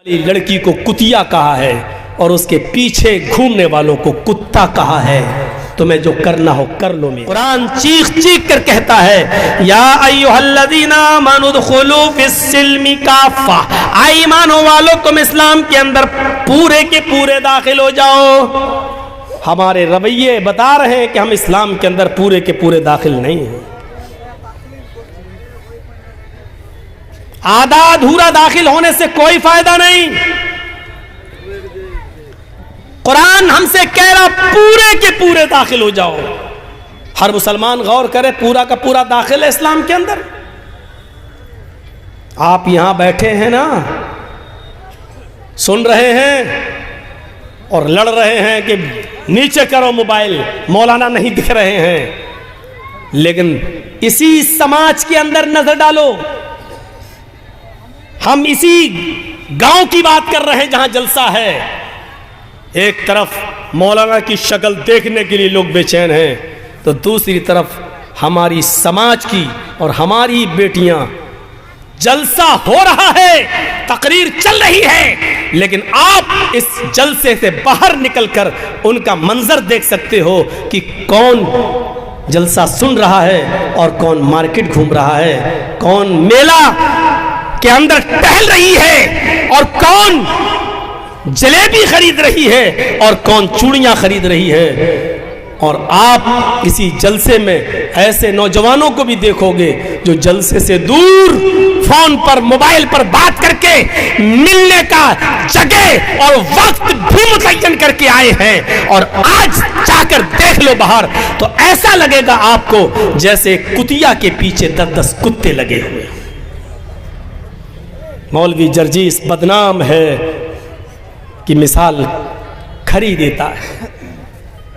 लड़की को कुतिया कहा है और उसके पीछे घूमने वालों को कुत्ता कहा है। तुम्हें जो करना हो कर लो। मेरे कुरान चीख चीख कर कहता है, या अय्युहल्लज़ीना आमनू दुखुलू फिस्सिल्मि काफ़ा, आई ईमानो वालों तुम इस्लाम के अंदर पूरे के पूरे दाखिल हो जाओ। हमारे रवैये बता रहे हैं कि हम इस्लाम के अंदर पूरे के पूरे दाखिल नहीं हैं। आधा अधूरा दाखिल होने से कोई फायदा नहीं। कुरान हमसे कह रहा पूरे के पूरे दाखिल हो जाओ। हर मुसलमान गौर करे, पूरा का पूरा दाखिल है इस्लाम के अंदर। आप यहां बैठे हैं ना, सुन रहे हैं और लड़ रहे हैं कि नीचे करो मोबाइल, मौलाना नहीं दिख रहे हैं। लेकिन इसी समाज के अंदर नजर डालो, हम इसी गांव की बात कर रहे हैं जहां जलसा है। एक तरफ मौलाना की शक्ल देखने के लिए लोग बेचैन हैं, तो दूसरी तरफ हमारी समाज की और हमारी बेटियां, जलसा हो रहा है, तकरीर चल रही है, लेकिन आप इस जलसे से बाहर निकलकर उनका मंजर देख सकते हो कि कौन जलसा सुन रहा है और कौन मार्केट घूम रहा है, कौन मेला के अंदर टहल रही है और कौन जलेबी खरीद रही है और कौन चूड़ियां खरीद रही है। और आप इसी जलसे में ऐसे नौजवानों को भी देखोगे जो जलसे से दूर फोन पर, मोबाइल पर बात करके मिलने का जगह और वक्त भी मुतय्यन करके आए हैं। और आज जाकर देख लो बाहर, तो ऐसा लगेगा आपको जैसे कुतिया के पीछे 10-10 कुत्ते लगे हुए। मौलवी जर्जीस बदनाम है कि मिसाल खरी देता है।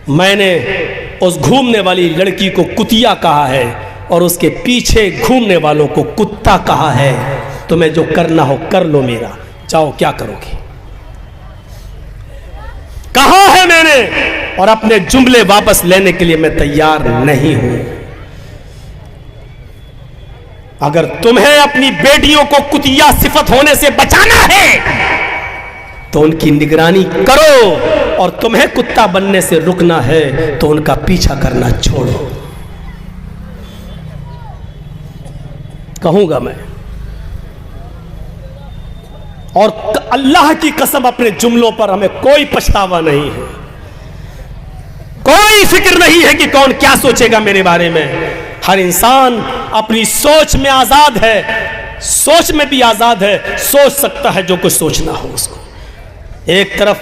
मैंने उस घूमने वाली लड़की को कुतिया कहा है और उसके पीछे घूमने वालों को कुत्ता कहा है। तुम्हें जो करना हो कर लो, मेरा चाहो क्या करोगे। कहा है मैंने, और अपने जुमले वापस लेने के लिए मैं तैयार नहीं हूं। अगर तुम्हें अपनी बेटियों को कुतिया सिफत होने से बचाना है तो उनकी निगरानी करो, और तुम्हें कुत्ता बनने से रुकना है तो उनका पीछा करना छोड़ो। कहूंगा मैं, और अल्लाह की कसम अपने जुमलों पर हमें कोई पछतावा नहीं है, कोई फिक्र नहीं है कि कौन क्या सोचेगा मेरे बारे में। हर इंसान अपनी सोच में आजाद है, सोच में भी आजाद है, सोच सकता है जो कुछ सोचना हो उसको। एक तरफ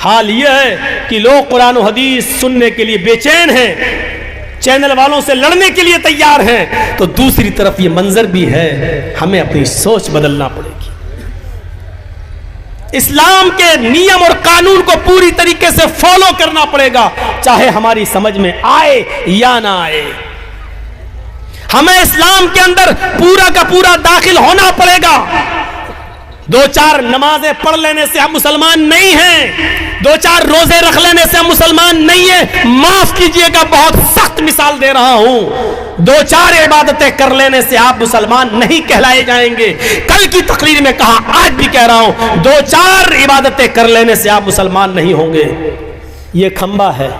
हाल यह है कि लोग कुरान और हदीस सुनने के लिए बेचैन हैं, चैनल वालों से लड़ने के लिए तैयार हैं, तो दूसरी तरफ ये मंजर भी है, हमें अपनी सोच बदलना पड़ेगी। इस्लाम के नियम और कानून को पूरी तरीके से फॉलो करना पड़ेगा, चाहे हमारी समझ में आए या ना आए। हमें इस्लाम के अंदर पूरा का पूरा दाखिल होना पड़ेगा। 2-4 नमाजें पढ़ लेने से हम मुसलमान नहीं हैं, 2-4 रोजे रख लेने से हम मुसलमान नहीं है। माफ कीजिएगा, बहुत सख्त मिसाल दे रहा हूं। 2-4 इबादतें कर लेने से आप मुसलमान नहीं कहलाए जाएंगे। कल की तकरीर में कहा, आज भी कह रहा हूं, 2-4 इबादतें कर लेने से आप मुसलमान नहीं होंगे। ये खंबा है,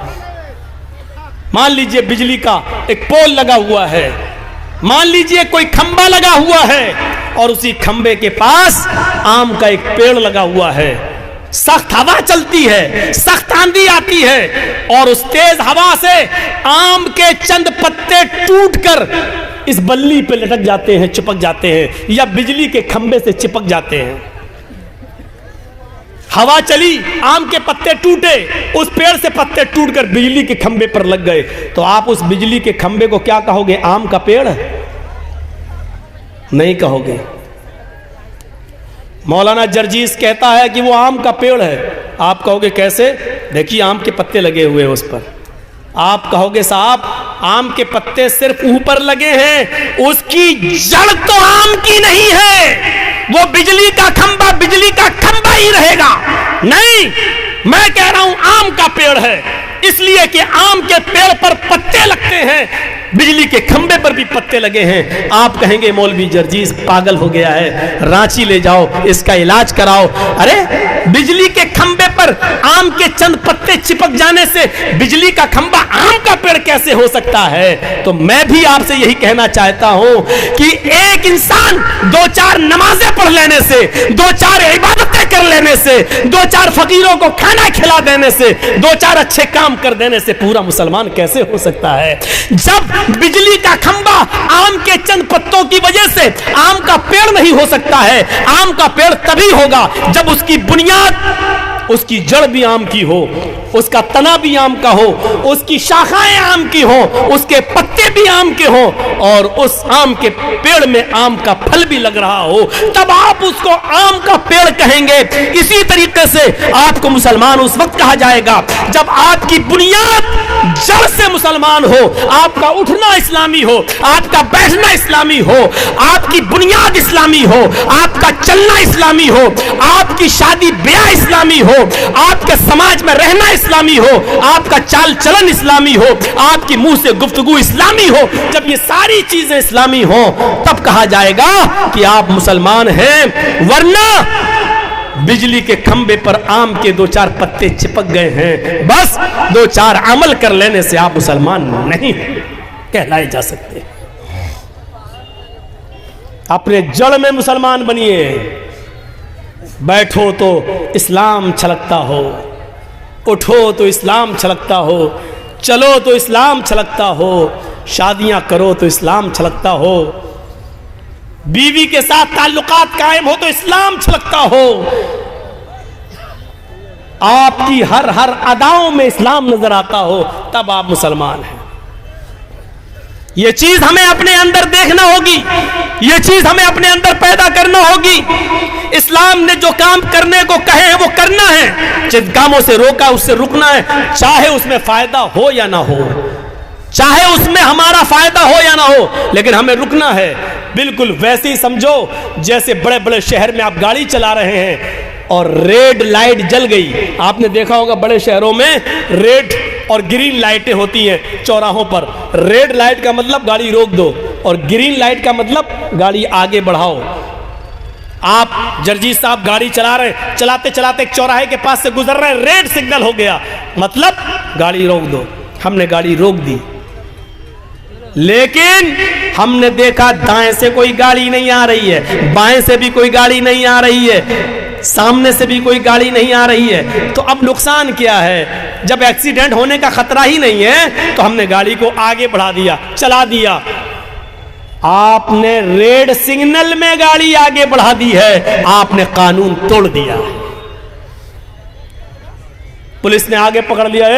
मान लीजिए बिजली का एक पोल लगा हुआ है, मान लीजिए कोई खंबा लगा हुआ है और उसी खंबे के पास आम का एक पेड़ लगा हुआ है। सख्त हवा चलती है, सख्त आंधी आती है, और उस तेज हवा से आम के चंद पत्ते टूटकर इस बल्ली पे लटक जाते हैं, चिपक जाते हैं, या बिजली के खंबे से चिपक जाते हैं। हवा चली, आम के पत्ते टूटे, उस पेड़ से पत्ते टूटकर बिजली के खंबे पर लग गए, तो आप उस बिजली के खंबे को क्या कहोगे? आम का पेड़? नहीं कहोगे। मौलाना जर्जीस कहता है कि वो आम का पेड़ है, आप कहोगे कैसे? देखिए आम के पत्ते लगे हुए हैं उस पर। आप कहोगे साहब आम के पत्ते सिर्फ ऊपर लगे हैं, उसकी जड़ तो आम की नहीं है, वो बिजली का खंबा ही रहेगा। नहीं, मैं कह रहा हूं आम का पेड़ है, इसलिए कि आम के पेड़ पर पत्ते लगते हैं, बिजली के खंबे पर भी पत्ते लगे हैं। आप कहेंगे मौलवी जर्जीस पागल हो गया है, रांची ले जाओ, इसका इलाज कराओ। अरे बिजली के खंबे पर आम के चंद पत्ते चिपक जाने से बिजली का खंबा आम का पेड़ कैसे हो सकता है? तो मैं भी आपसे यही कहना चाहता हूं कि एक इंसान 2-4 नमाजें पढ़ लेने से, 2-4 इबादतें कर लेने से, 2-4 फकीरों को खाना खिला देने से, 2-4 अच्छे काम कर देने से पूरा मुसलमान कैसे हो सकता है? जब बिजली का खंबा आम के चंद पत्तों की वजह से आम का पेड़ नहीं हो सकता है। आम का पेड़ तभी होगा जब उसकी बुनियाद, उसकी जड़ भी आम की हो, उसका तना भी आम का हो, उसकी शाखाएं आम की हो, उसके पत्ते भी आम के हो और उस आम के पेड़ में आम का फल भी लग रहा हो, तब आप उसको आम का पेड़ कहेंगे। इसी तरीके से आपको मुसलमान उस वक्त कहा जाएगा जब आपकी बुनियाद जड़ से मुसलमान हो, आपका उठना इस्लामी हो, आपका बैठना इस्लामी हो, आपकी बुनियाद इस्लामी हो, आपका चलना इस्लामी हो, आपकी शादी ब्याह इस्लामी हो, आपके समाज में रहना इस्लामी हो, आपका चाल चलन इस्लामी हो, आपकी मुंह से गुफ्तगू इस्लामी हो। जब ये सारी चीजें इस्लामी हो तब कहा जाएगा कि आप मुसलमान हैं। वरना बिजली के खंबे पर आम के 2-4 पत्ते चिपक गए हैं, बस 2-4 अमल कर लेने से आप मुसलमान नहीं कहलाए जा सकते। अपने जड़ में मुसलमान बनिए। बैठो तो इस्लाम छलकता हो, उठो तो इस्लाम छलकता हो, चलो तो इस्लाम छलकता हो, शादियां करो तो इस्लाम छलकता हो, बीवी के साथ ताल्लुकात कायम हो तो इस्लाम छलकता हो, आपकी हर अदाओं में इस्लाम नजर आता हो, तब आप मुसलमान हैं। ये चीज हमें अपने अंदर देखना होगी, ये चीज हमें अपने अंदर पैदा करना होगी। इस्लाम ने जो काम करने को कहे हैं वो करना है, जिन कामों से रोका उससे रुकना है, चाहे उसमें फायदा हो या ना हो, चाहे उसमें हमारा फायदा हो या ना हो, लेकिन हमें रुकना है। बिल्कुल वैसे ही समझो जैसे बड़े बड़े शहर में आप गाड़ी चला रहे हैं और रेड लाइट जल गई। आपने देखा होगा बड़े शहरों में रेड और ग्रीन लाइटें होती हैं चौराहों पर। रेड लाइट का मतलब गाड़ी रोक दो और ग्रीन लाइट का मतलब गाड़ी आगे बढ़ाओ। आप जर्जीस साहब गाड़ी चला रहे हैं, चलाते चलाते एक चौराहे के पास से गुजर रहे हैं, रेड सिग्नल हो गया, मतलब गाड़ी रोक दो। हमने गाड़ी रोक दी, लेकिन हमने देखा दाएं से कोई गाड़ी नहीं आ रही है, बाएं से भी कोई गाड़ी नहीं आ रही है, सामने से भी कोई गाड़ी नहीं आ रही है। तो अब नुकसान क्या है? जब एक्सीडेंट होने का खतरा ही नहीं है तो हमने गाड़ी को आगे बढ़ा दिया, चला दिया। आपने रेड सिग्नल में गाड़ी आगे बढ़ा दी है, आपने कानून तोड़ दिया। पुलिस ने आगे पकड़ लिया,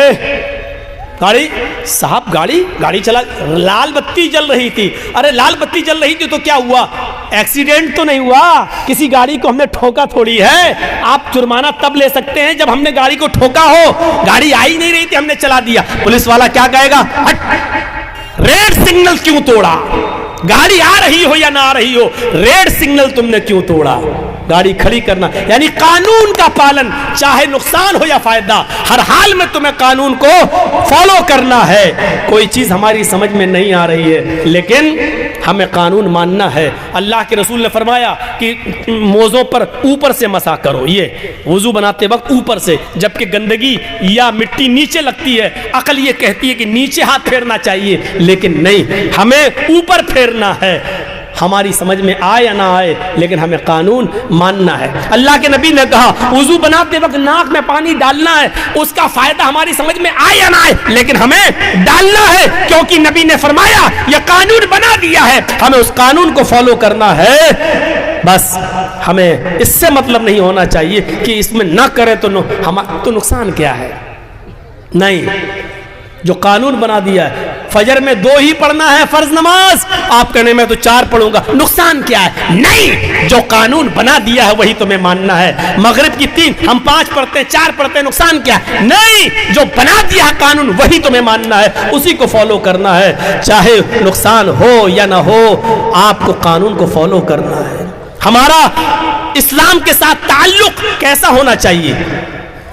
गाड़ी साहब गाड़ी चला, लाल बत्ती जल रही थी। अरे लाल बत्ती जल रही थी तो क्या हुआ? एक्सीडेंट तो नहीं हुआ, किसी गाड़ी को हमने ठोका थोड़ी है। आप जुर्माना तब ले सकते हैं जब हमने गाड़ी को ठोका हो, गाड़ी आई नहीं रही थी, हमने चला दिया। पुलिस वाला क्या कहेगा? रेड सिग्नल क्यों तोड़ा? गाड़ी आ रही हो या ना आ रही हो, रेड सिग्नल तुमने क्यों तोड़ा? गाड़ी खड़ी करना यानी कानून का पालन, चाहे नुकसान हो या फायदा, हर हाल में तुम्हें कानून को फॉलो करना है। कोई चीज हमारी समझ में नहीं आ रही है लेकिन हमें कानून मानना है। अल्लाह के रसूल ने फरमाया कि मोज़ों पर ऊपर से मसा करो, ये वुजू बनाते वक्त ऊपर से, जबकि गंदगी या मिट्टी नीचे लगती है। अकल ये कहती है कि नीचे हाथ फेरना चाहिए, लेकिन नहीं, हमें ऊपर फेरना है। हमारी समझ में आए या ना आए, लेकिन हमें कानून मानना है। अल्लाह के नबी ने कहा वुजू बनाते वक्त नाक में पानी डालना है, उसका फायदा हमारी समझ में आए या ना आए, लेकिन हमें डालना है, क्योंकि नबी ने फरमाया यह कानून बना दिया है, हमें उस कानून को फॉलो करना है। बस हमें इससे मतलब नहीं होना चाहिए कि इसमें ना करें तो नुकसान क्या है। नहीं, जो कानून बना दिया है, फजर में 2 ही पढ़ना है फर्ज नमाज, आप कहने में तो 4 पढ़ूंगा, नुकसान क्या है? नहीं, जो कानून बना दिया है वही तुम्हें मानना है। मगरिब की 3 हम 5 पढ़ते हैं, 4 पढ़ते हैं, नुकसान क्या है? नहीं, जो बना दिया है कानून वही तुम्हें मानना है, उसी को फॉलो करना है। चाहे नुकसान हो या ना हो, आपको कानून को फॉलो करना है। हमारा इस्लाम के साथ ताल्लुक कैसा होना चाहिए?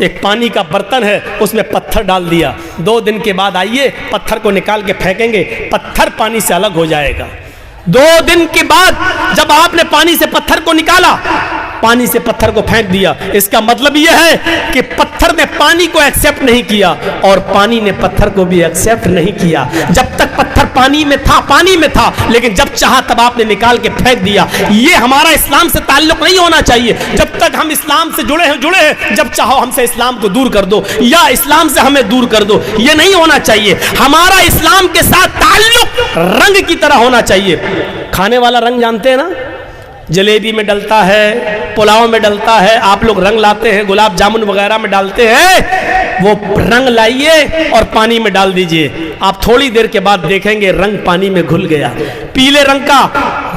ایک پانی کا برتن ہے، اس میں پتھر ڈال دیا، 2 دن کے بعد آئیے پتھر کو نکال کے پھینکیں گے، پتھر پانی سے الگ ہو جائے گا۔ 2 دن کے بعد جب آپ نے پانی سے پتھر کو نکالا، پانی سے پتھر کو پھینک دیا، اس کا مطلب یہ ہے کہ پتھر نے پانی کو ایکسپٹ نہیں کیا اور پانی نے پتھر کو بھی ایکسپٹ نہیں کیا۔ جب تک پتھر پانی میں تھا، لیکن جب چاہا تب آپ نے نکال کے پھینک دیا۔ یہ ہمارا اسلام سے تعلق نہیں ہونا چاہیے۔ جب تک ہم اسلام سے جڑے ہیں، جب چاہو ہم سے اسلام کو دور کر دو یا اسلام سے ہمیں دور کر دو، یہ نہیں ہونا چاہیے۔ ہمارا اسلام کے ساتھ تعلق رنگ کی طرح ہونا چاہیے۔ کھانے والا رنگ جانتے ہیں نا، جلیبی میں ڈلتا ہے، پلاؤ میں ڈلتا ہے، آپ لوگ رنگ لاتے ہیں، گلاب جامن وغیرہ میں ڈالتے ہیں، وہ رنگ لائیے اور پانی میں ڈال دیجئے، آپ تھوڑی دیر کے بعد دیکھیں گے رنگ پانی میں گھل گیا۔ پیلے رنگ کا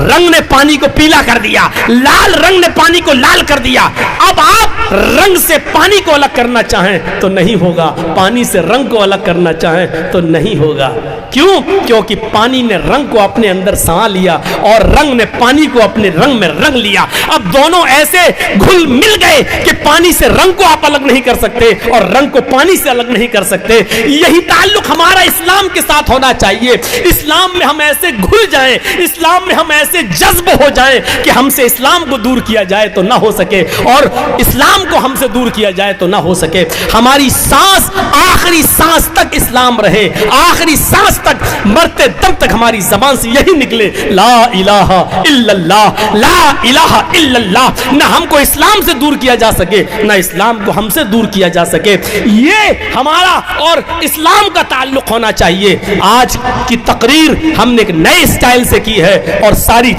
رنگ نے پانی کو پیلا کر دیا، لال رنگ نے پانی کو لال کر دیا۔ اب آپ رنگ سے پانی کو الگ کرنا چاہیں تو نہیں ہوگا، پانی سے رنگ کو الگ کرنا چاہیں تو نہیں ہوگا۔ کیوں؟ کیونکہ پانی نے رنگ کو اپنے اندر سما لیا اور رنگ نے پانی کو اپنے رنگ میں رنگ لیا۔ اب دونوں ایسے گھل مل گئے کہ پانی سے رنگ کو آپ الگ نہیں کر سکتے اور رنگ کو پانی سے الگ نہیں کر سکتے۔ یہی تعلق ہمارا اسلام کے ساتھ ہونا چاہیے۔ اسلام میں ہم ایسے گھل جائیں، اسلام میں ہم ایسے جذب ہو جائیں کہ ہم سے اسلام کو دور کیا جائے تو نہ ہو سکے اور اسلام کو ہم سے دور کیا جائے تو نہ ہو سکے۔ ہماری سانس آخری سانس تک اسلام رہے، آخری سانس تک، مرتے دم تک ہماری زبان سے یہی نکلے، لا الہ الا اللہ، لا الہ الا اللہ۔ نہ ہم کو اسلام سے دور کیا جا سکے، نہ اسلام کو ہم سے دور کیا جا سکے۔ یہ ہمارا اور اسلام کا تعلق ہونا چاہیے۔ آج کی تقریر ہم نے ایک نئے اسٹائل سے کی ہے اور ساری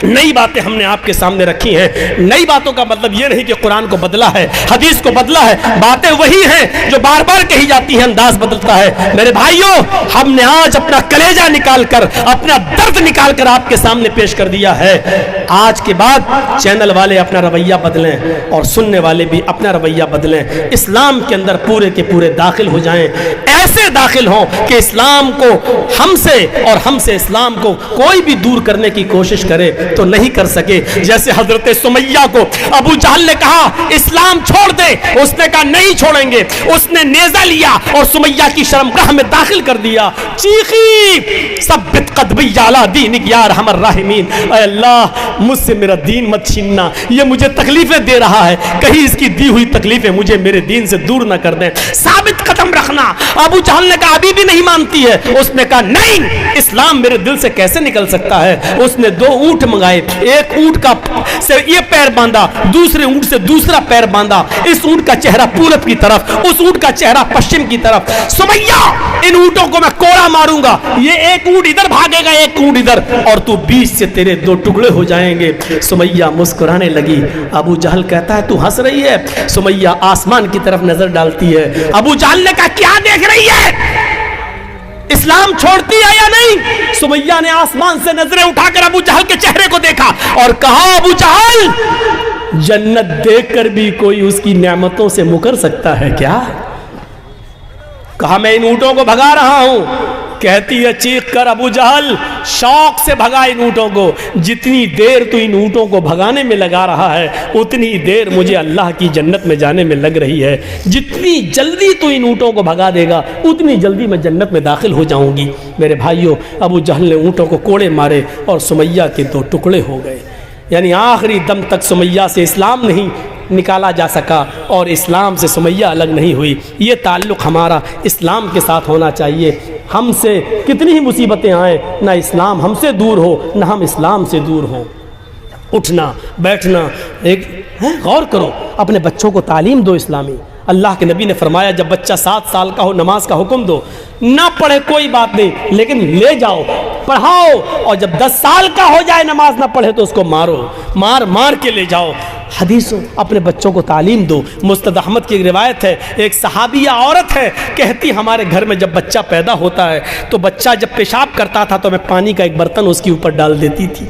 نئی باتیں ہم نے آپ کے سامنے رکھی ہیں۔ نئی باتوں کا مطلب یہ نہیں کہ قرآن کو بدلا ہے، حدیث کو بدلا ہے، باتیں وہی ہیں جو بار بار کہی جاتی ہیں، انداز بدلتا ہے۔ میرے بھائیوں، ہم نے آج اپنا کلیجہ نکال کر، اپنا درد نکال کر آپ کے سامنے پیش کر دیا ہے۔ آج کے بعد چینل والے اپنا رویہ بدلیں اور سننے والے بھی اپنا رویہ بدلیں، اسلام کے اندر پورے کے پورے داخل ہو جائیں، ایسے داخل ہوں کہ اسلام کو ہم سے اور ہم سے اسلام کو کوئی بھی دور کرنے کی کوشش کرے تو نہیں کر سکے۔ جیسے حضرت سمیہ کو ابو جہل نے کہا اسلام چھوڑ دے، اس نے کہا نہیں چھوڑیں گے، اس نے نیزہ لیا اور سمیہ کی شرمگاہ میں داخل کر دیا، چیخی ثبت قدمی علی دینک یا ارحم الراحمین، اے اللہ مجھ سے میرا دین مت چھیننا، یہ مجھے تکلیفیں دے رہا ہے، کہیں اس کی دی ہوئی تکلیفیں مجھے میرے دین سے دور نہ کر دیں، ثابت قدم رکھنا۔ ابو جہل نے کہا ابھی بھی نہیں مانتی ہے، اس نے کہا نہیں، اسلام میرے دل سے کیسے نکل سکتا ہے۔ اس نے 2 اونٹ منگائے، ایک اونٹ کا سے یہ پیر باندھا، دوسرے اونٹ سے دوسرا پیر باندھا، اس اونٹ کا چہرہ پورب کی طرف، اس اونٹ کا چہرہ پشچم کی طرف۔ سمیہ ان اونٹوں کو میں کوڑا ماروں گا، یہ ایک اونٹ ادھر بھاگے گا، ایک اونٹ ادھر، اور تو بیچ سے تیرے 2 ٹکڑے ہو جائیں گے۔ سمیہ مسکرانے لگی۔ ابو جہل کہتا ہے تو ہنس رہی ہے؟ سمیہ آسمان کی طرف نظر ڈالتی ہے۔ ابو جہل نے کہا کیا دیکھ رہی ہے، اسلام چھوڑتی ہے یا نہیں؟ سمیہ نے آسمان سے نظریں اٹھا کر ابو جہل کے چہرے کو دیکھا اور کہا ابو جہل جنت دیکھ کر بھی کوئی اس کی نعمتوں سے مکر سکتا ہے کیا؟ کہا میں ان اونٹوں کو بھگا رہا ہوں۔ کہتی ہے چیخ کر ابو جہل شوق سے بھگا ان اونٹوں کو، جتنی دیر تو ان اونٹوں کو بھگانے میں لگا رہا ہے اتنی دیر مجھے اللہ کی جنت میں جانے میں لگ رہی ہے، جتنی جلدی تو ان اونٹوں کو بھگا دے گا اتنی جلدی میں جنت میں داخل ہو جاؤں گی۔ میرے بھائیوں، ابو جہل نے اونٹوں کو کوڑے مارے اور سمیہ کے 2 ٹکڑے ہو گئے، یعنی آخری دم تک سمیہ سے اسلام نہیں نکالا جا سکا اور اسلام سے سمیہ الگ نہیں ہوئی۔ یہ تعلق ہمارا اسلام کے ساتھ ہونا چاہیے۔ ہم سے کتنی ہی مصیبتیں آئیں، نہ اسلام ہم سے دور ہو نہ ہم اسلام سے دور ہوں۔ اٹھنا بیٹھنا، ایک غور کرو، اپنے بچوں کو تعلیم دو اسلامی۔ اللہ کے نبی نے فرمایا جب بچہ 7 سال کا ہو نماز کا حکم دو، نہ پڑھے کوئی بات نہیں لیکن لے جاؤ پڑھاؤ، اور جب 10 سال کا ہو جائے نماز نہ پڑھے تو اس کو مارو، مار کے لے جاؤ۔ حدیثوں اپنے بچوں کو تعلیم دو۔ مستد احمد کی ایک روایت ہے، ایک صحابیہ عورت ہے کہتی ہمارے گھر میں جب بچہ پیدا ہوتا ہے تو بچہ جب پیشاب کرتا تھا تو میں پانی کا ایک برتن اس کے اوپر ڈال دیتی تھی،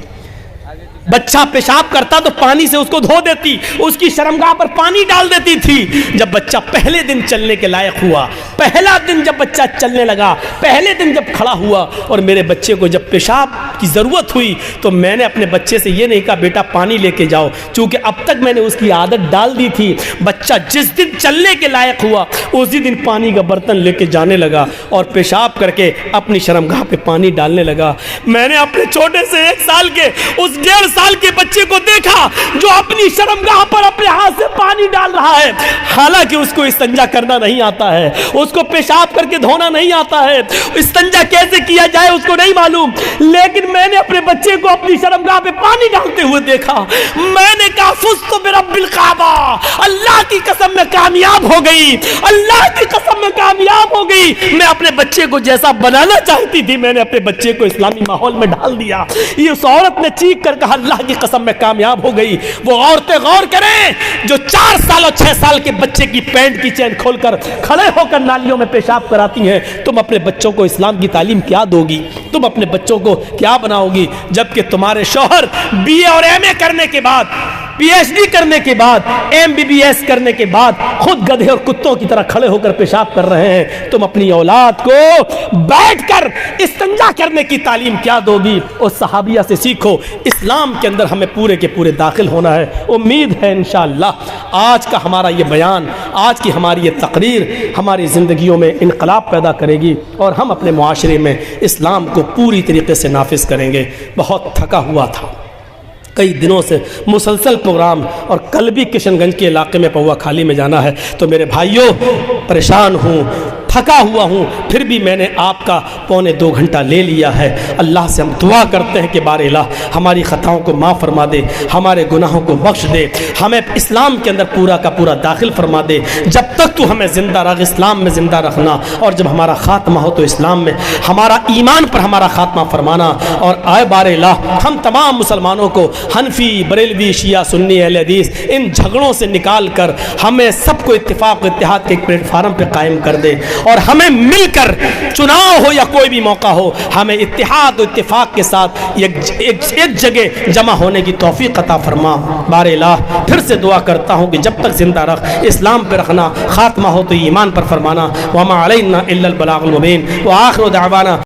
بچہ پیشاب کرتا تو پانی سے اس کو دھو دیتی، اس کی شرمگاہ پر پانی ڈال دیتی تھی۔ جب بچہ پہلے دن چلنے کے لائق ہوا، پہلا دن جب بچہ چلنے لگا، پہلے دن جب کھڑا ہوا اور میرے بچے کو جب پیشاب کی ضرورت ہوئی تو میں نے اپنے بچے سے یہ نہیں کہا بیٹا پانی لے کے جاؤ، چونکہ اب تک میں نے اس کی عادت ڈال دی تھی۔ بچہ جس دن چلنے کے لائق ہوا اسی دن پانی کا برتن لے کے جانے لگا اور پیشاب کر کے اپنی شرمگاہ پہ پانی ڈالنے لگا۔ میں نے اپنے چھوٹے سے 1 سال کے اس 1.5 سال کے بچے کو دیکھا جو اپنی شرمگاہ پر اپنے ہاتھ سے پانی ڈال رہا ہے، حالانکہ اس کو استنجا کرنا نہیں آتا ہے، اس کو پیشاب کر کے دھونا نہیں آتا ہے، استنجا کیسے کیا جائے اس کو نہیں معلوم، لیکن میں نے اپنے بچے کو اپنی شرمگاہ پہ پانی ڈالتے ہوئے دیکھا۔ میں نے کہا فزت برب الکعبہ، اللہ کی قسم میں کامیاب ہو گئی، اللہ کی قسم میں کامیاب ہو گئی۔ میں اپنے بچے کو جیسا بنانا چاہتی تھی میں نے اپنے بچے کو اسلامی ماحول میں ڈال دیا۔ یہ اس عورت نے چیخ کر کہا اللہ کی قسم میں کامیاب ہو گئی۔ وہ عورتیں غور کریں جو 4 سال اور 6 سال کے بچے کی پینٹ کی چین کھول کر کھڑے ہو کر نالیوں میں پیشاب کراتی ہیں، تم اپنے بچوں کو اسلام کی تعلیم کیا دو گی؟ تم اپنے بچوں کو کیا بناؤ گی؟ جبکہ تمہارے شوہر BA اور MA کرنے کے بعد، PhD کرنے کے بعد، MBBS کرنے کے بعد خود گدھے اور کتوں کی طرح کھڑے ہو کر پیشاب کر رہے ہیں، تم اپنی اولاد کو بیٹھ کر استنجا کرنے کی تعلیم کیا دو گی؟ اور صحابیہ سے سیکھو۔ اسلام کے اندر ہمیں پورے کے پورے داخل ہونا ہے۔ امید ہے انشاءاللہ آج کا ہمارا یہ بیان، آج کی ہماری یہ تقریر ہماری زندگیوں میں انقلاب پیدا کرے گی اور ہم اپنے معاشرے میں اسلام کو پوری طریقے سے نافذ کریں گے۔ بہت تھکا ہوا تھا، کئی دنوں سے مسلسل پروگرام، اور کل بھی کشن گنج کے علاقے میں پوا کھالی میں جانا ہے، تو میرے بھائیوں پریشان ہوں، تھکا ہوا ہوں، پھر بھی میں نے آپ کا 1.25 گھنٹہ لے لیا ہے۔ اللہ سے ہم دعا کرتے ہیں کہ بار الہ ہماری خطاؤں کو معاف فرما دے، ہمارے گناہوں کو بخش دے، ہمیں اسلام کے اندر پورا کا پورا داخل فرما دے۔ جب تک تو ہمیں زندہ رکھ، اسلام میں زندہ رکھنا، اور جب ہمارا خاتمہ ہو تو اسلام میں ہمارا ایمان پر ہمارا خاتمہ فرمانا۔ اور آئے بار الہ ہم تمام مسلمانوں کو حنفی، بریلوی، شیعہ، سنی، اہل حدیث ان جھگڑوں سے نکال کر ہمیں سب کو اتفاق و اتحاد کے ایک پلیٹ فارم پہ قائم کر دے، اور ہمیں مل کر چناؤ ہو یا کوئی بھی موقع ہو ہمیں اتحاد و اتفاق کے ساتھ ایک جگہ جمع ہونے کی توفیق عطا فرما۔ بار الہ پھر سے دعا کرتا ہوں کہ جب تک زندہ رکھ، اسلام پہ رکھنا، خاتمہ ہو تو ایمان پر فرمانا۔ وما علینا الا البلاغ المبین، وآخر دعوانا